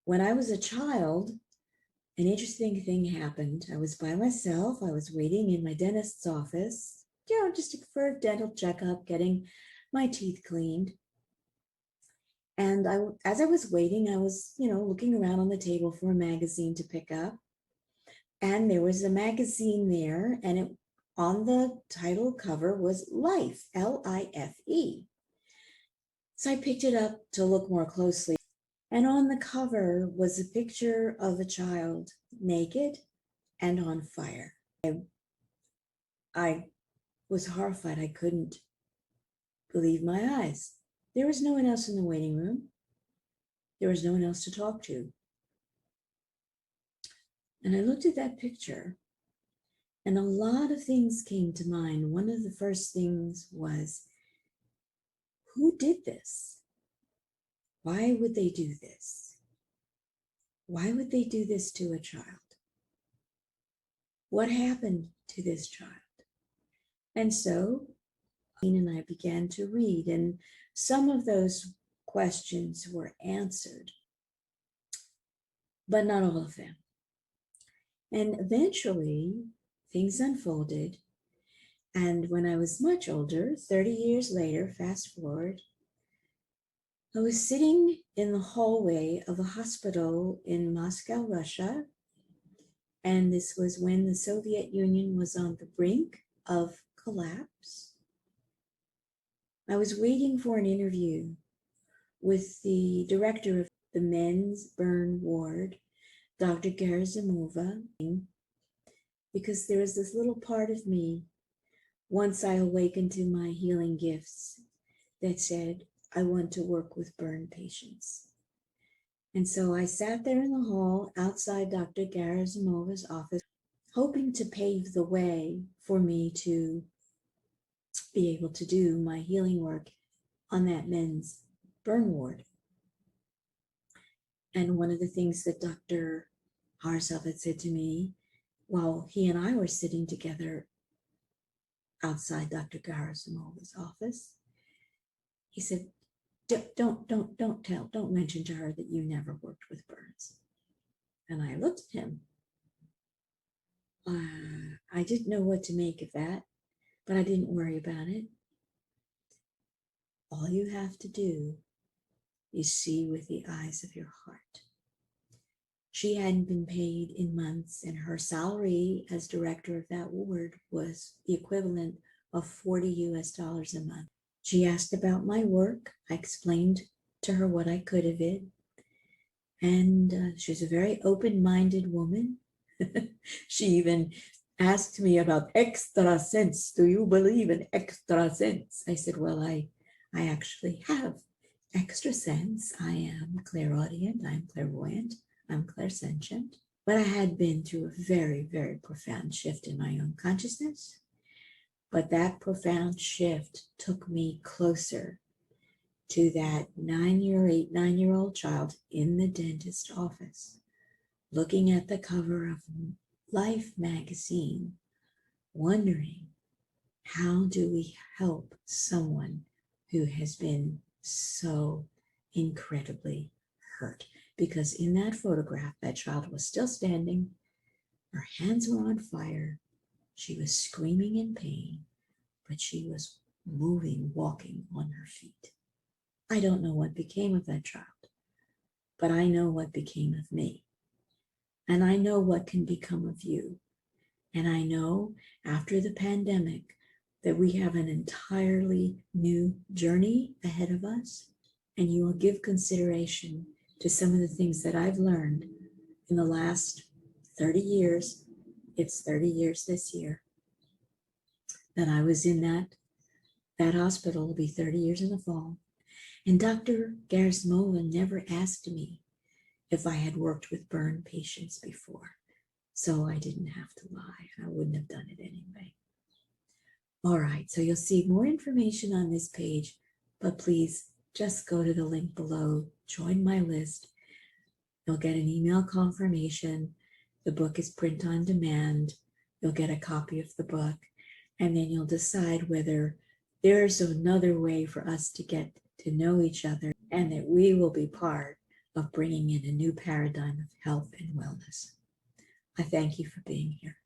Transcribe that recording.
When I was a child, an interesting thing happened. I was by myself. I was waiting in my dentist's office, just for a dental checkup, getting my teeth cleaned. And as I was waiting, I was, looking around on the table for a magazine to pick up. And there was a magazine there, and on the title cover was Life, Life. So I picked it up to look more closely. And on the cover was a picture of a child naked and on fire. I was horrified. I couldn't believe my eyes. There was no one else in the waiting room. There was no one else to talk to. And I looked at that picture, and a lot of things came to mind. One of the first things was, who did this? Why would they do this? Why would they do this to a child? What happened to this child? And so, and I began to read, and some of those questions were answered, but not all of them. And eventually, things unfolded. And when I was much older, 30 years later, fast forward, I was sitting in the hallway of a hospital in Moscow, Russia. And this was when the Soviet Union was on the brink of collapse. I was waiting for an interview with the director of the men's burn ward, Dr. Gerazimova, because there was this little part of me, once I awakened to my healing gifts, that said, I want to work with burn patients. And so I sat there in the hall outside Dr. Gerazimova's office, hoping to pave the way for me to be able to do my healing work on that men's burn ward. And one of the things that Dr. Harsov had said to me while he and I were sitting together outside Dr. Gerazimova's office, he said, don't mention to her that you never worked with burns. And I looked at him. I didn't know what to make of that, but I didn't worry about it. All you have to do is see with the eyes of your heart. She hadn't been paid in months, and her salary as director of that ward was the equivalent of $40 a month. She asked about my work. I explained to her what I could of it. And she was a very open-minded woman. She even asked me about extra sense. Do you believe in extra sense? I said, well, I actually have extra sense. I am clairaudient, I'm clairvoyant, I'm clairsentient. But I had been through a very, very profound shift in my own consciousness. But that profound shift took me closer to that 9-year-old child in the dentist office, looking at the cover of Life magazine, wondering, how do we help someone who has been so incredibly hurt? Because in that photograph, that child was still standing, her hands were on fire, she was screaming in pain, but she was moving, walking on her feet. I don't know what became of that child, but I know what became of me. And I know what can become of you. And I know after the pandemic that we have an entirely new journey ahead of us. And you will give consideration to some of the things that I've learned in the last 30 years. It's 30 years this year that I was in that hospital. It'll be 30 years in the fall. And Dr. Gerazimova never asked me if I had worked with burn patients before. So I didn't have to lie. I wouldn't have done it anyway. All right, so you'll see more information on this page, but please just go to the link below, join my list. You'll get an email confirmation. The book is print on demand. You'll get a copy of the book, and then you'll decide whether there's another way for us to get to know each other and that we will be part of bringing in a new paradigm of health and wellness. I thank you for being here.